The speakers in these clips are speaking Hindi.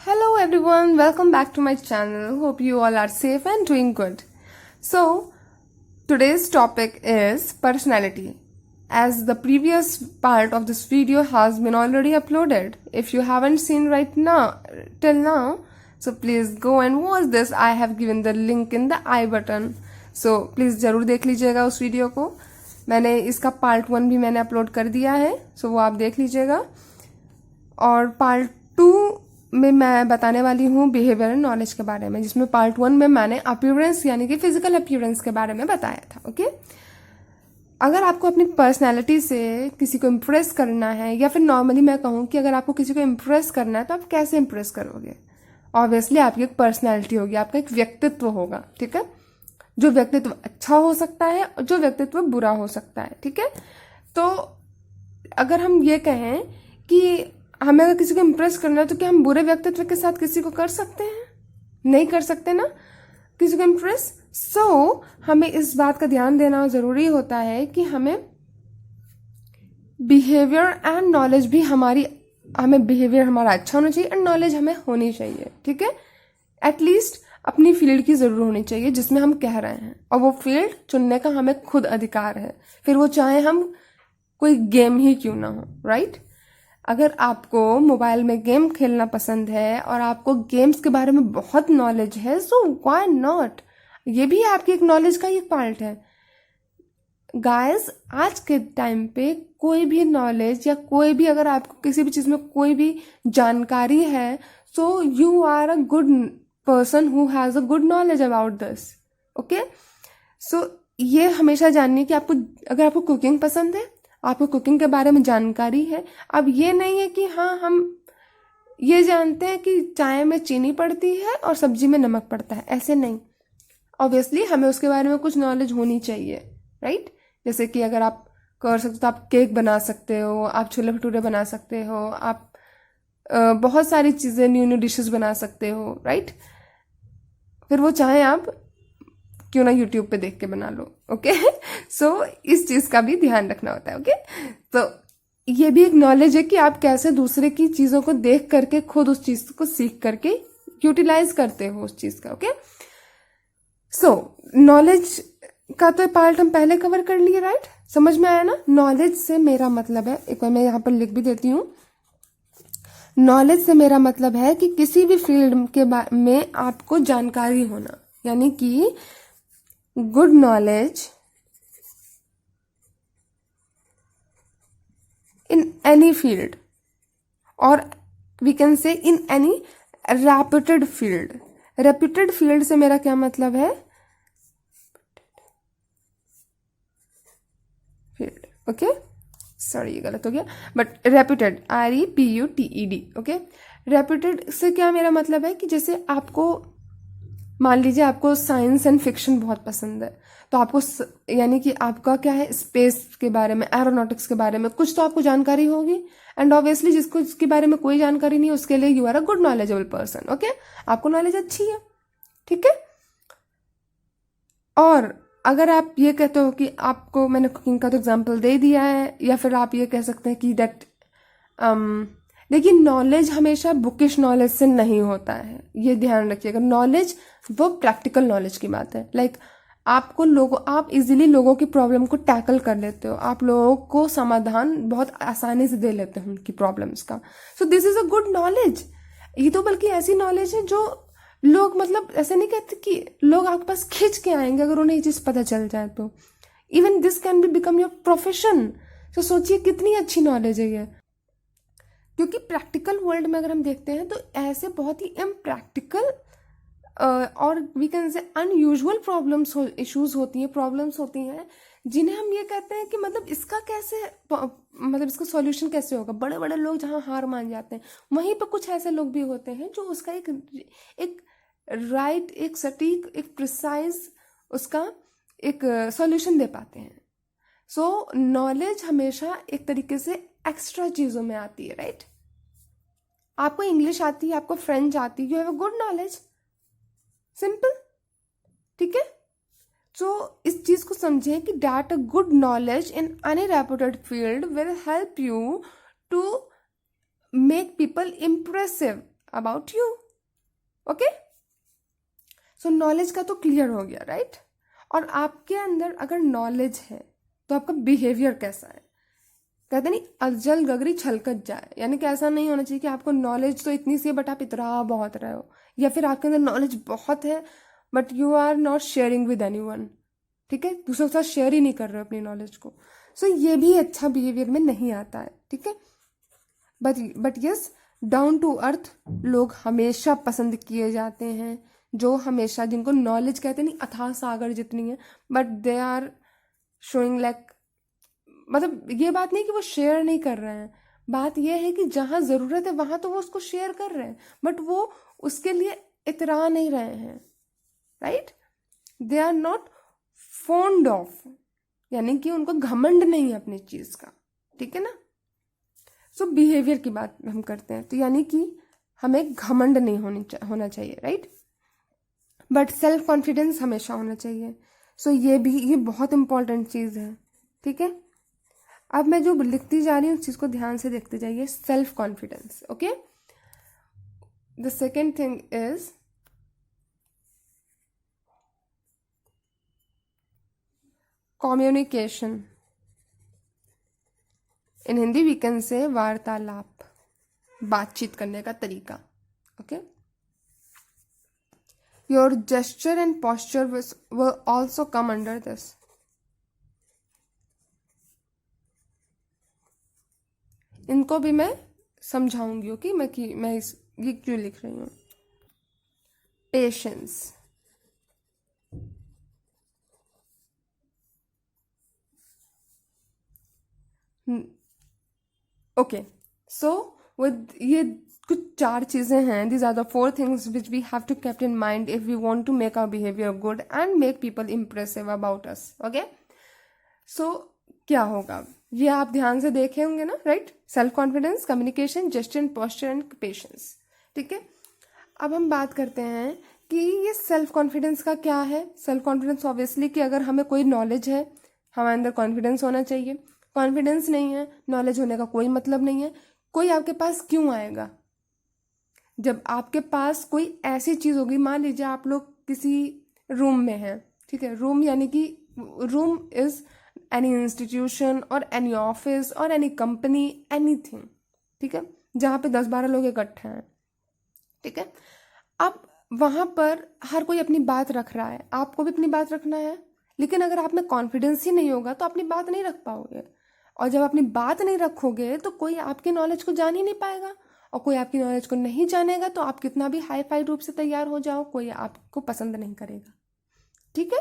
Hello everyone, welcome back to my channel. Hope you all are safe and doing good. So, today's topic is personality. As the previous part of this video has been already uploaded. If you haven't seen right now, till now, so please go and watch this. I have given the link in the I button. So, please जरूर देख लीजिएगा उस वीडियो को. मैंने इसका पार्ट 1 भी मैंने अपलोड कर दिया है, so वो आप देख लीजिएगा. और पार्ट 2 में मैं बताने वाली हूँ बिहेवियर एंड नॉलेज के बारे में, जिसमें पार्ट 1 में मैंने अपीयरेंस यानी कि फिजिकल अपीयरेंस के बारे में बताया था. ओके, अगर आपको अपनी पर्सनैलिटी से किसी को इम्प्रेस करना है, या फिर नॉर्मली मैं कहूँ कि अगर आपको किसी को इम्प्रेस करना है तो आप कैसे इम्प्रेस करोगे? ऑब्वियसली आपकी एक पर्सनैलिटी होगी, आपका एक व्यक्तित्व होगा. ठीक है, जो व्यक्तित्व अच्छा हो सकता है और जो व्यक्तित्व बुरा हो सकता है. ठीक है, तो अगर हम ये कहें कि हमें अगर किसी को इम्प्रेस करना है तो क्या हम बुरे व्यक्तित्व के साथ किसी को कर सकते हैं? नहीं कर सकते ना किसी को इम्प्रेस. सो हमें इस बात का ध्यान देना जरूरी होता है कि हमें बिहेवियर एंड नॉलेज भी हमें बिहेवियर हमारा अच्छा होना चाहिए एंड नॉलेज हमें होनी चाहिए. ठीक है, एटलीस्ट अपनी फील्ड की जरूर होनी चाहिए जिसमें हम कह रहे हैं, और वो फील्ड चुनने का हमें खुद अधिकार है, फिर वो चाहे हम कोई गेम ही क्यों ना हो. राइट, अगर आपको मोबाइल में गेम खेलना पसंद है और आपको गेम्स के बारे में बहुत नॉलेज है, सो व्हाई नॉट, ये भी आपकी एक नॉलेज का एक पार्ट है. गाइस, आज के टाइम पे कोई भी नॉलेज या कोई भी, अगर आपको किसी भी चीज़ में कोई भी जानकारी है, so you are a good person who has a good knowledge about this. Okay, so ये हमेशा जाननी कि अगर आपको कुकिंग पसंद है, आपको कुकिंग के बारे में जानकारी है. अब ये नहीं है कि हाँ हम ये जानते हैं कि चाय में चीनी पड़ती है और सब्जी में नमक पड़ता है, ऐसे नहीं. ऑब्वियसली हमें उसके बारे में कुछ नॉलेज होनी चाहिए. राइट, जैसे कि अगर आप कर सकते हो तो आप केक बना सकते हो, आप छोले भटूरे बना सकते हो, आप बहुत सारी चीज़ें न्यू न्यू डिशेस बना सकते हो. राइट, फिर वो चाहे आप क्यों ना यूट्यूब पे देख के बना लो. ओके, सो इस चीज़ का भी ध्यान रखना होता है. ओके, तो ये भी एक नॉलेज है कि आप कैसे दूसरे की चीज़ों को देख करके खुद उस चीज़ को सीख करके यूटिलाइज करते हो उस चीज़ का. ओके, सो नॉलेज का तो पार्ट हम पहले कवर कर लिए. राइट, समझ में आया ना? नॉलेज से मेरा मतलब है, एक बार मैं यहाँ पर लिख भी देती हूँ. नॉलेज से मेरा मतलब है कि किसी भी फील्ड के बारे में आपको जानकारी होना, यानी कि good knowledge in any field, or we can say in any reputed field. reputed field से मेरा क्या मतलब है? field. ओके, सॉरी ये गलत हो गया, but reputed, REPUTED. Okay, reputed से क्या मेरा मतलब है कि जैसे आपको, मान लीजिए आपको साइंस एंड फिक्शन बहुत पसंद है, तो आपको यानी कि आपका क्या है, स्पेस के बारे में, एरोनॉटिक्स के बारे में कुछ तो आपको जानकारी होगी. एंड ऑब्वियसली जिसको इसके बारे में कोई जानकारी नहीं, उसके लिए you are a good knowledgeable person. Okay, आपको नॉलेज अच्छी है. ठीक है, और अगर आप ये कहते हो कि आपको, मैंने कुकिंग का तो एग्जाम्पल दे दिया है, या फिर आप ये कह सकते हैं कि दैट देखिए, नॉलेज हमेशा बुकिश नॉलेज से नहीं होता है, ये ध्यान रखिएगा. नॉलेज वो प्रैक्टिकल नॉलेज की बात है. लाइक आप इजीली लोगों की प्रॉब्लम को टैकल कर लेते हो, आप लोगों को समाधान बहुत आसानी से दे लेते हो उनकी प्रॉब्लम्स का. So this is a good knowledge. ये तो बल्कि ऐसी नॉलेज है जो लोग, मतलब ऐसे नहीं कहते कि लोग आपके पास खींच के आएंगे अगर उन्हें ये चीज़ पता चल जाए तो. Even this can be become your profession. तो सोचिए कितनी अच्छी नॉलेज है ये. क्योंकि प्रैक्टिकल वर्ल्ड में अगर हम देखते हैं तो ऐसे बहुत ही इम्प्रैक्टिकल और we can say unusual issues होती हैं, प्रॉब्लम्स होती हैं, जिन्हें हम ये कहते हैं कि मतलब इसका कैसे, मतलब इसका सॉल्यूशन कैसे होगा. बड़े बड़े लोग जहाँ हार मान जाते हैं, वहीं पर कुछ ऐसे लोग भी होते हैं जो उसका एक राइट, एक सटीक, एक प्रिसाइज उसका एक सॉल्यूशन दे पाते हैं. सो नॉलेज हमेशा एक तरीके से एक्स्ट्रा चीज़ों में आती है. राइट, आपको इंग्लिश आती है, आपको फ्रेंच आती है, you have a good knowledge. Simple. ठीक है, सो इस चीज को समझें कि that a good knowledge in any reputed field will help you to make people impressive about you. Okay, so knowledge का तो क्लियर हो गया, राइट। और आपके अंदर अगर नॉलेज है तो आपका बिहेवियर कैसा है। कहते नहीं अजल गगरी छलकत जाए, यानी कि ऐसा नहीं होना चाहिए कि आपको नॉलेज तो इतनी सी है बट आप इतरा बहुत रहे हो, या फिर आपके अंदर नॉलेज बहुत है but you are not sharing with anyone, ठीक है, दूसरों के साथ शेयर ही नहीं कर रहे हो अपनी नॉलेज को। सो ये भी अच्छा बिहेवियर में नहीं आता है, ठीक है। But yes, down to earth लोग हमेशा पसंद किए जाते हैं, जो हमेशा, जिनको नॉलेज कहते नहीं अथाह सागर जितनी है, but they are showing like, मतलब ये बात नहीं कि वो शेयर नहीं कर रहे हैं, बात ये है कि जहाँ ज़रूरत है वहाँ तो वो उसको शेयर कर रहे हैं, बट वो उसके लिए इतरा नहीं रहे हैं, right. They are not fond of, यानी कि उनको घमंड नहीं है अपनी चीज़ का, ठीक है ना। सो बिहेवियर की बात हम करते हैं, तो यानी कि हमें घमंड नहीं होना चाहिए, राइट, बट सेल्फ कॉन्फिडेंस हमेशा होना चाहिए। सो ये बहुत इंपॉर्टेंट चीज़ है, ठीक है। अब मैं जो लिखती जा रही हूँ उस चीज़ को ध्यान से देखते जाइए। Self confidence, okay. The second thing is communication, in Hindi we can say वार्तालाप, बातचीत करने का तरीका, ओके। Your gesture and posture will also come under this। इनको भी मैं समझाऊंगी, ओके, मैं ये क्यों लिख रही हूँ। Patience, okay. सो विद ये कुछ 4 चीज़ें हैं, these are the 4 things which we have to keep in mind if we want to make our behaviour good and make people impressive about us, okay. So क्या होगा, ये आप ध्यान से देखे होंगे ना, right. Self confidence, communication, gesture and posture and patience, ठीक है। अब हम बात करते हैं कि ये सेल्फ कॉन्फिडेंस का क्या है। सेल्फ कॉन्फिडेंस ऑब्वियसली कि अगर हमें कोई नॉलेज है, हमारे अंदर कॉन्फिडेंस होना चाहिए। कॉन्फिडेंस नहीं है, नॉलेज होने का कोई मतलब नहीं है। कोई आपके पास क्यों आएगा, जब आपके पास कोई ऐसी चीज़ होगी, मान लीजिए आप लोग किसी रूम में हैं, ठीक है। रूम यानी कि रूम इज एनी इंस्टीट्यूशन और एनी ऑफिस और एनी कंपनी, एनीथिंग, ठीक है, जहाँ पे 10-12 लोग इकट्ठे हैं, ठीक है। अब वहाँ पर हर कोई अपनी बात रख रहा है, आपको भी अपनी बात रखना है, लेकिन अगर आप में कॉन्फिडेंस ही नहीं होगा तो अपनी बात नहीं रख पाओगे, और जब अपनी बात नहीं रखोगे तो कोई आपकी नॉलेज को जान ही नहीं पाएगा, और कोई आपकी नॉलेज को नहीं जानेगा तो आप कितना भी हाई फाई रूप से तैयार हो जाओ, कोई आपको पसंद नहीं करेगा, ठीक है।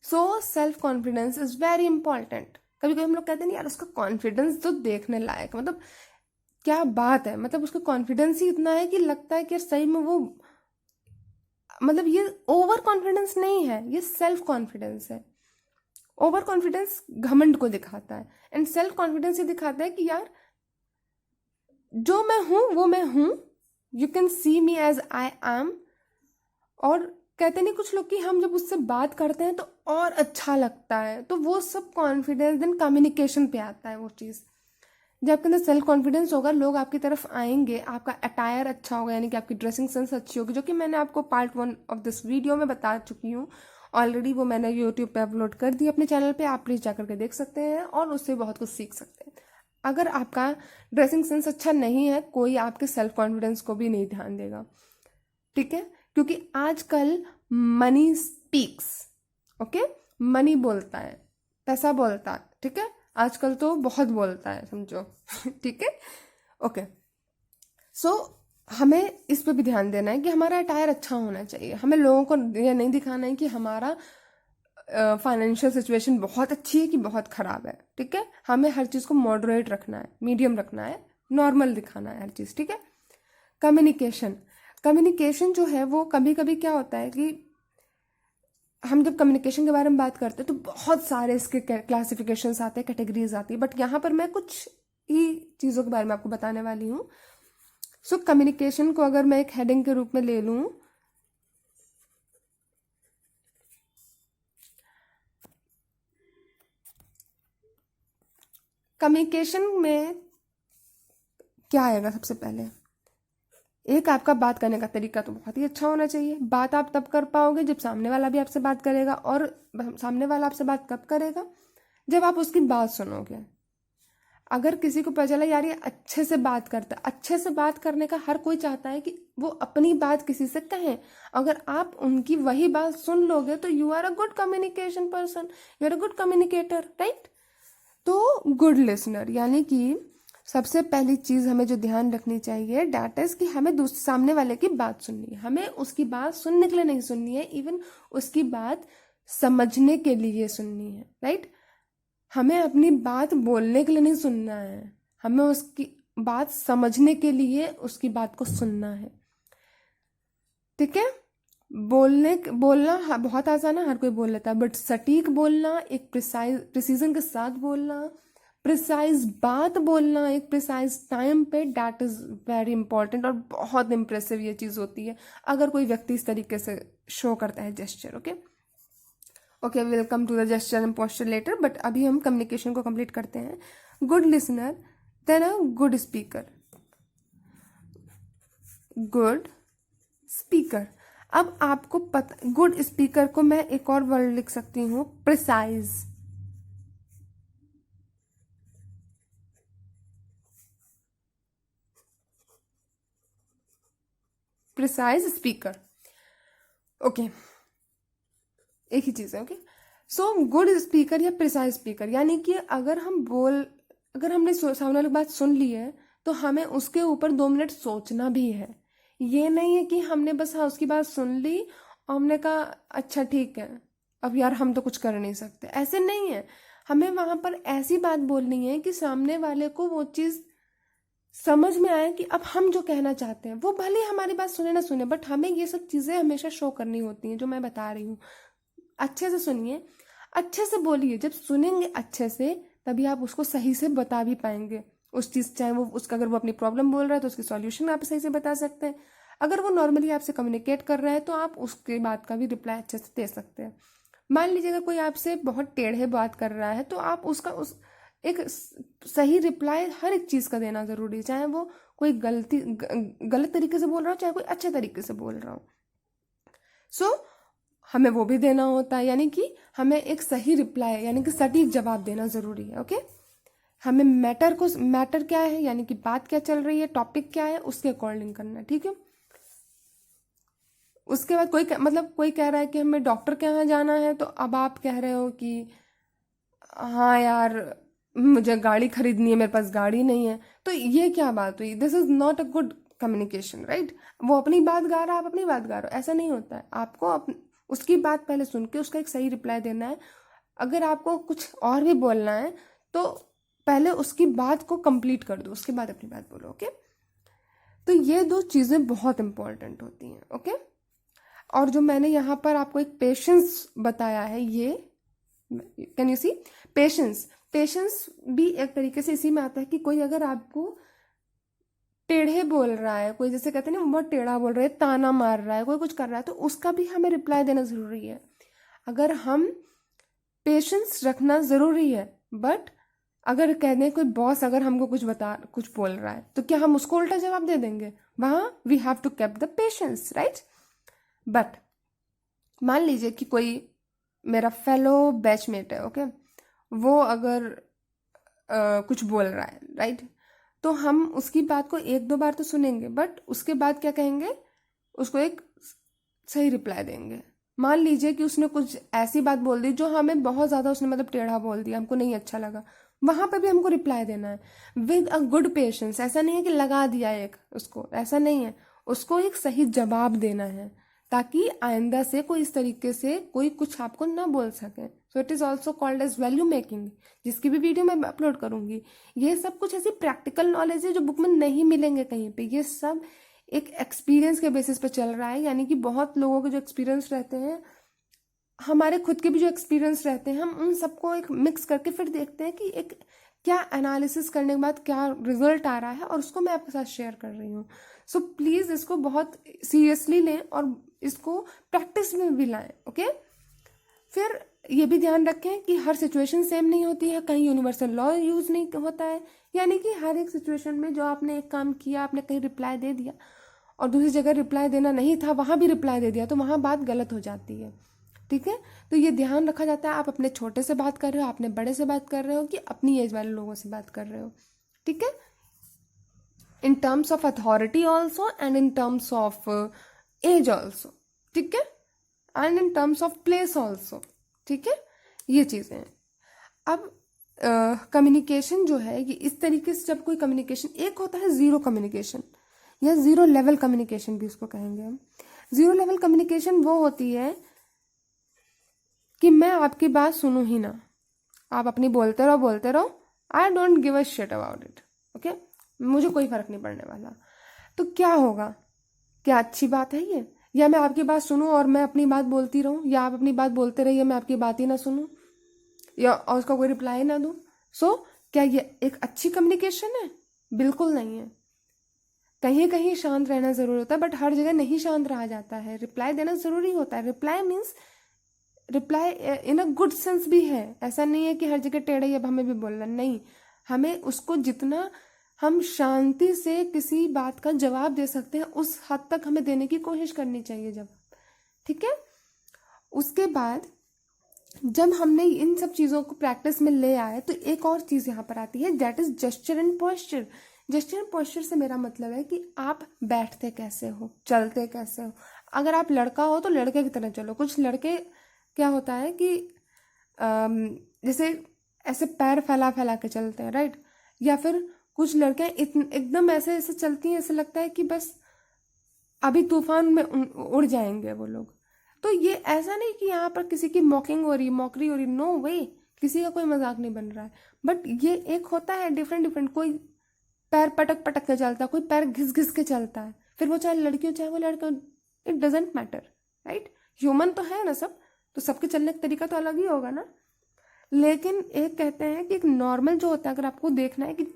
So self confidence is very important. कभी कभी हम लोग कहते हैं यार उसका कॉन्फिडेंस तो देखने लायक, मतलब क्या बात है, मतलब उसका कॉन्फिडेंस ही इतना है कि लगता है कि सही में वो, मतलब ये ओवर कॉन्फिडेंस नहीं है, ये सेल्फ कॉन्फिडेंस है। ओवर कॉन्फिडेंस घमंड को दिखाता है, एंड सेल्फ कॉन्फिडेंस ये दिखाता है कि यार जो मैं हूं वो मैं हूं, you can see me as I am. और कहते नहीं कुछ लोग कि हम जब उससे बात करते हैं तो और अच्छा लगता है, तो वो सब कॉन्फिडेंस देन कम्युनिकेशन पे आता है वो चीज़। जब आपके अंदर सेल्फ कॉन्फिडेंस होगा, लोग आपकी तरफ आएंगे, आपका अटायर अच्छा होगा, यानी कि आपकी ड्रेसिंग सेंस अच्छी होगी, जो कि मैंने आपको पार्ट 1 ऑफ दिस वीडियो में बता चुकी हूँ ऑलरेडी। वो मैंने यूट्यूब पे अपलोड कर दी अपने चैनल पे, आप प्लीज़ जाकर के देख सकते हैं और उससे बहुत कुछ सीख सकते हैं। अगर आपका ड्रेसिंग सेंस अच्छा नहीं है, कोई आपके सेल्फ कॉन्फिडेंस को भी नहीं ध्यान देगा, ठीक है, क्योंकि आजकल मनी स्पीक्स, ओके, मनी बोलता है, पैसा बोलता है, ठीक है, आजकल तो बहुत बोलता है समझो ठीक है, ओके। सो हमें इस पे भी ध्यान देना है कि हमारा अटायर अच्छा होना चाहिए। हमें लोगों को ये नहीं दिखाना है कि हमारा फाइनेंशियल सिचुएशन बहुत अच्छी है कि बहुत ख़राब है, ठीक है। हमें हर चीज़ को मॉडरेट रखना है, मीडियम रखना है, नॉर्मल दिखाना है हर चीज़, ठीक है। कम्युनिकेशन, कम्युनिकेशन जो है वो कभी कभी क्या होता है कि हम जब कम्युनिकेशन के बारे में बात करते हैं तो बहुत सारे इसके क्लासिफिकेशंस आते हैं, कैटेगरीज आती है, बट यहाँ पर मैं कुछ ही चीज़ों के बारे में आपको बताने वाली हूँ। सो कम्युनिकेशन को अगर मैं एक हेडिंग के रूप में ले लूँ, कम्युनिकेशन में क्या आएगा सबसे पहले, एक आपका बात करने का तरीका तो बहुत ही अच्छा होना चाहिए। बात आप तब कर पाओगे जब सामने वाला भी आपसे बात करेगा, और सामने वाला आपसे बात कब करेगा, जब आप उसकी बात सुनोगे। अगर किसी को पता चला यार ये अच्छे से बात करता है, अच्छे से बात करने का हर कोई चाहता है कि वो अपनी बात किसी से कहें, अगर आप उनकी वही बात सुन लोगे तो you are a good communication person, you are a good communicator, right. तो गुड लिसनर यानी कि सबसे पहली चीज हमें जो ध्यान रखनी चाहिए डैट इज कि हमें दूसरे सामने वाले की बात सुननी है। हमें उसकी बात सुनने के लिए नहीं सुननी है, इवन उसकी बात समझने के लिए सुननी है, राइट। हमें अपनी बात बोलने के लिए नहीं सुनना है, हमें उसकी बात समझने के लिए उसकी बात को सुनना है, ठीक है। बोलना बहुत आसान है, हर कोई बोल लेता है, बट सटीक बोलना, एक प्रिसीजन के साथ बोलना, प्रिसाइज बात बोलना एक प्रिसाइज टाइम पे, डैट इज वेरी इंपॉर्टेंट। और बहुत इंप्रेसिव ये चीज़ होती है अगर कोई व्यक्ति इस तरीके से शो करता है gesture. Okay will come to the gesture and posture later, but अभी हम कम्युनिकेशन को कंप्लीट करते हैं। Good listener, then a good speaker. Good speaker, अब आपको पता, गुड स्पीकर को मैं एक और वर्ड लिख सकती हूँ, प्रिसाइज। प्रिसाइज स्पीकर, ओके एक ही चीज है। ओके सो गुड स्पीकर या प्रिसाइज स्पीकर यानी कि अगर हमने सामने वाली बात सुन ली है तो हमें उसके ऊपर 2 मिनट सोचना भी है। ये नहीं है कि हमने बस हाँ उसकी बात सुन ली और हमने कहा अच्छा ठीक है अब यार हम तो कुछ कर नहीं सकते, ऐसे नहीं है। हमें वहां पर ऐसी बात बोलनी है कि सामने वाले को वो चीज समझ में आए कि अब हम जो कहना चाहते हैं, वो भले हमारी बात सुने ना सुने, बट हमें ये सब चीजें हमेशा शो करनी होती हैं जो मैं बता रही हूँ। अच्छे से सुनिए, अच्छे से बोलिए, जब सुनेंगे अच्छे से तभी आप उसको सही से बता भी पाएंगे उस चीज, चाहे वो उसका, अगर वो अपनी प्रॉब्लम बोल रहा है तो उसकी सॉल्यूशन आप सही से बता सकते हैं। अगर वो नॉर्मली आपसे कम्युनिकेट कर रहा है तो आप उसके बात का भी रिप्लाई अच्छे से दे सकते हैं। मान लीजिए अगर कोई आपसे बहुत टेढ़े बात कर रहा है तो आप उसका एक सही रिप्लाई हर एक चीज का देना जरूरी है, चाहे वो कोई गलत तरीके से बोल रहा हो चाहे कोई अच्छे तरीके से बोल रहा हो। सो हमें वो भी देना होता है, यानी कि हमें एक सही रिप्लाई यानी कि सटीक जवाब देना जरूरी है। ओके हमें मैटर क्या है यानी कि बात क्या चल रही है, टॉपिक क्या है, उसके अकॉर्डिंग करना है, ठीक है। उसके बाद कोई कह रहा है कि हमें डॉक्टर के यहाँ जाना है, तो अब आप कह रहे हो कि हाँ यार मुझे गाड़ी खरीदनी है, मेरे पास गाड़ी नहीं है, तो ये क्या बात हुई? This is not a good communication, right. वो अपनी बात गा रहा है, आप अपनी बात गा रहे हो, ऐसा नहीं होता है। आपको उसकी बात पहले सुन के उसका एक सही रिप्लाई देना है। अगर आपको कुछ और भी बोलना है तो पहले उसकी बात को कंप्लीट कर दो, उसके बाद अपनी बात बोलो। ओके तो ये 2 चीजें बहुत इंपॉर्टेंट होती हैं। ओके और जो मैंने यहाँ पर आपको एक पेशेंस बताया है, ये कैन यू सी, पेशेंस भी एक तरीके से इसी में आता है कि कोई अगर आपको टेढ़े बोल रहा है, कोई जैसे कहते हैं ना बहुत टेढ़ा बोल रहा है, ताना मार रहा है, कोई कुछ कर रहा है, तो उसका भी हमें रिप्लाई देना जरूरी है। अगर हम पेशेंस रखना जरूरी है, बट अगर कहते हैं कोई बॉस अगर हमको कुछ बोल रहा है तो क्या हम उसको उल्टा जवाब दे देंगे? वहां we have to keep the patience, right. But मान लीजिए कि कोई मेरा फेलो बैचमेट है, ओके वो अगर कुछ बोल रहा है, राइट, तो हम उसकी बात को 1-2 बार तो सुनेंगे, बट उसके बाद क्या कहेंगे, उसको एक सही रिप्लाई देंगे। मान लीजिए कि उसने कुछ ऐसी बात बोल दी जो हमें बहुत ज्यादा, उसने मतलब टेढ़ा बोल दिया, हमको नहीं अच्छा लगा, वहां पे भी हमको रिप्लाई देना है विद अ गुड पेशेंस। ऐसा नहीं है कि लगा दिया एक उसको, ऐसा नहीं है, उसको एक सही जवाब देना है ताकि आइंदा से कोई इस तरीके से कोई कुछ आपको ना बोल सके। So it is also called as value making, जिसकी भी वीडियो मैं अपलोड करूंगी। ये सब कुछ ऐसी प्रैक्टिकल नॉलेज है जो बुक में नहीं मिलेंगे कहीं पे, ये सब एक एक्सपीरियंस के बेसिस पे चल रहा है। यानी कि बहुत लोगों के जो एक्सपीरियंस रहते हैं, हमारे खुद के भी जो एक्सपीरियंस रहते हैं, हम उन सबको एक मिक्स करके फिर देखते हैं कि एक क्या एनालिसिस करने के बाद क्या रिजल्ट आ रहा है, और उसको मैं आपके साथ शेयर कर रही हूँ। सो प्लीज इसको बहुत सीरियसली लें और इसको प्रैक्टिस में भी लाएं। ओके फिर ये भी ध्यान रखें कि हर सिचुएशन सेम नहीं होती है, कहीं यूनिवर्सल लॉ यूज नहीं होता है। यानी कि हर एक सिचुएशन में जो आपने एक काम किया, आपने कहीं रिप्लाई दे दिया, और दूसरी जगह रिप्लाई देना नहीं था, वहाँ भी रिप्लाई दे दिया, तो वहाँ बात गलत हो जाती है। ठीक है, तो ये ध्यान रखा जाता है, आप अपने छोटे से बात कर रहे हो, अपने बड़े से बात कर रहे हो, कि अपनी एज वाले लोगों से बात कर रहे हो। ठीक है, in terms of authority also and in terms of age also. ठीक है, and in terms of place also. ठीक है, ये चीज़ें हैं। अब कम्युनिकेशन जो है ये इस तरीके से, जब कोई कम्युनिकेशन, एक होता है ज़ीरो कम्युनिकेशन या ज़ीरो लेवल कम्युनिकेशन भी उसको कहेंगे हम। ज़ीरो लेवल कम्युनिकेशन वो होती है कि मैं आपकी बात सुनूं ही ना, आप अपनी बोलते रहो, I don't give a shit about it. Okay, मुझे कोई फर्क नहीं पड़ने वाला। तो क्या होगा, क्या अच्छी बात है ये? या मैं आपकी बात सुनूं और मैं अपनी बात बोलती रहूं, या आप अपनी बात बोलते रहिए, मैं आपकी बात ही ना सुनूं या और उसका कोई रिप्लाई ना दूं? सो क्या ये एक अच्छी कम्युनिकेशन है? बिल्कुल नहीं है। कहीं कहीं शांत रहना जरूरी होता है, बट हर जगह नहीं शांत रहा जाता है। रिप्लाई देना जरूरी होता है। Reply means reply in a good sense भी है। ऐसा नहीं है कि हर जगह टेढ़ा ही अब हमें भी बोलना, नहीं। हमें उसको जितना हम शांति से किसी बात का जवाब दे सकते हैं उस हद तक हमें देने की कोशिश करनी चाहिए जब। ठीक है, उसके बाद जब हमने इन सब चीज़ों को प्रैक्टिस में ले आए तो एक और चीज़ यहाँ पर आती है, that is gesture and posture. Gesture and posture से मेरा मतलब है कि आप बैठते कैसे हो, चलते कैसे हो। अगर आप लड़का हो तो लड़के की तरह चलो। कुछ लड़के क्या होता है कि जैसे ऐसे पैर फैला फैला के चलते हैं, राइट। या फिर कुछ लड़कियां एकदम ऐसे ऐसे चलती हैं, ऐसे लगता है कि बस अभी तूफान में उड़ जाएंगे वो लोग। तो ये ऐसा नहीं कि यहाँ पर किसी की मॉकिंग हो रही, मॉकरी हो रही, नो वे, किसी का कोई मजाक नहीं बन रहा है। बट ये एक होता है डिफरेंट। कोई पैर पटक पटक के चलता है, कोई पैर घिस घिस के चलता है, फिर वो चाहे लड़की हो चाहे वो लड़का हो, it doesn't matter, right. Human तो है ना सब, तो सबके चलने का तरीका तो अलग ही होगा ना। लेकिन एक कहते हैं कि एक नॉर्मल जो होता है, अगर आपको देखना है कि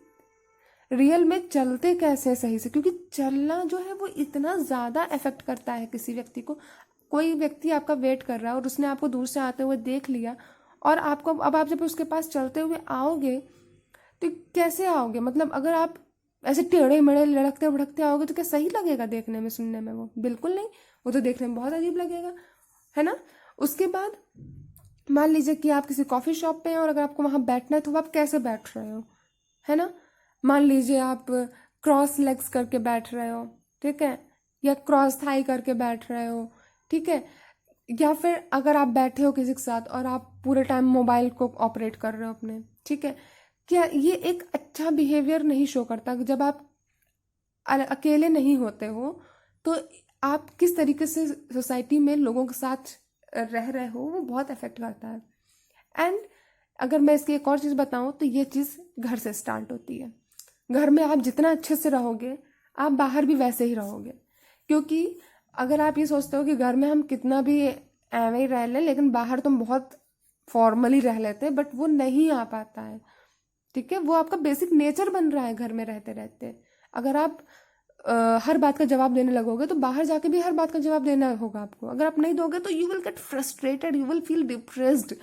रियल में चलते कैसे सही से, क्योंकि चलना जो है वो इतना ज़्यादा इफेक्ट करता है किसी व्यक्ति को। कोई व्यक्ति आपका वेट कर रहा है और उसने आपको दूर से आते हुए देख लिया, और आपको अब आप जब उसके पास चलते हुए आओगे तो कैसे आओगे? मतलब अगर आप ऐसे टेढ़े मेढ़े लड़कते भड़कते आओगे तो क्या सही लगेगा देखने में, सुनने में? वो बिल्कुल नहीं, वो तो देखने में बहुत अजीब लगेगा, है ना। उसके बाद मान लीजिए कि आप किसी कॉफ़ी शॉप पे हैं और अगर आपको वहाँ बैठना है तो आप कैसे बैठ रहे हो, है ना। मान लीजिए आप क्रॉस लेग्स करके बैठ रहे हो, ठीक है, या क्रॉस थाई करके बैठ रहे हो, ठीक है। या फिर अगर आप बैठे हो किसी के साथ और आप पूरे टाइम मोबाइल को ऑपरेट कर रहे हो अपने, ठीक है, क्या ये एक अच्छा बिहेवियर नहीं शो करता? जब आप अकेले नहीं होते हो तो आप किस तरीके से सोसाइटी में लोगों के साथ रह रहे हो, वो बहुत अफेक्ट करता है। एंड अगर मैं इसकी एक और चीज़ बताऊं तो ये चीज़ घर से स्टार्ट होती है। घर में आप जितना अच्छे से रहोगे आप बाहर भी वैसे ही रहोगे। क्योंकि अगर आप ये सोचते हो कि घर में हम कितना भी एवं ही रह लें लेकिन बाहर तुम बहुत फॉर्मली रह लेते, बट वो नहीं आ पाता है, ठीक है। वो आपका बेसिक नेचर बन रहा है घर में रहते रहते। अगर आप हर बात का जवाब देने लगोगे तो बाहर जाके भी हर बात का जवाब देना होगा आपको। अगर आप नहीं दोगे तो you will get frustrated, you will feel depressed,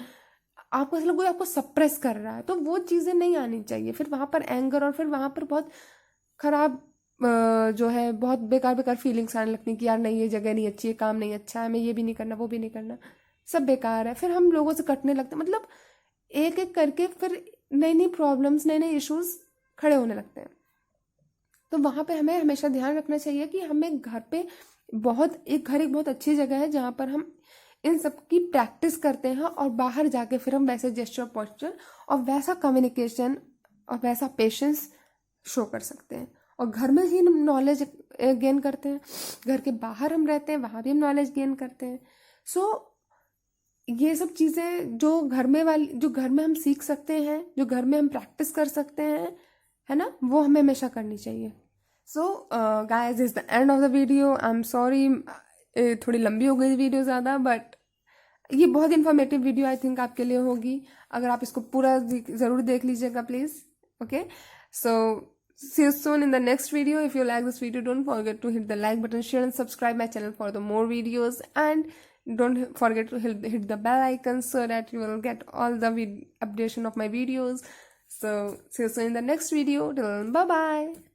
आपको ऐसा लगेगा आपको सप्रेस कर रहा है। तो वो चीज़ें नहीं आनी चाहिए। फिर वहाँ पर एंगर और फिर वहाँ पर बहुत खराब जो है बहुत बेकार बेकार फीलिंग्स आने लगती कि यार नहीं ये जगह नहीं अच्छी है, काम नहीं अच्छा है, मैं ये भी नहीं करना वो भी नहीं करना, सब बेकार है। फिर हम लोगों से कटने लगते, मतलब एक एक करके फिर नई नई प्रॉब्लम्स, नए नए इश्यूज खड़े होने लगते हैं। तो वहाँ पे हमें हमेशा ध्यान रखना चाहिए कि हमें घर पे एक बहुत अच्छी जगह है जहाँ पर हम इन सब की प्रैक्टिस करते हैं, और बाहर जाके फिर हम वैसे जेस्चर पोस्चर और वैसा कम्युनिकेशन और वैसा पेशेंस शो कर सकते हैं। और घर में ही नॉलेज गेन करते हैं, घर के बाहर हम रहते हैं वहाँ भी हम नॉलेज गेन करते हैं। सो ये सब चीज़ें जो घर में हम सीख सकते हैं, जो घर में हम प्रैक्टिस कर सकते हैं, है ना, वो हमें हमेशा करनी चाहिए। So guys, is the end of the video. I am sorry थोड़ी लंबी हो गई वीडियो ज़्यादा, बट ये बहुत इन्फॉर्मेटिव वीडियो आई थिंक आपके लिए होगी। अगर आप इसको पूरा ज़रूर देख लीजिएगा please. Okay, so see you soon in the next video. If you like this video, don't forget to hit the like button, share and subscribe my channel for the more videos, and don't forget to hit the bell icon so that you will get all the updation of my videos. So see you soon in the next video. Till then, bye bye.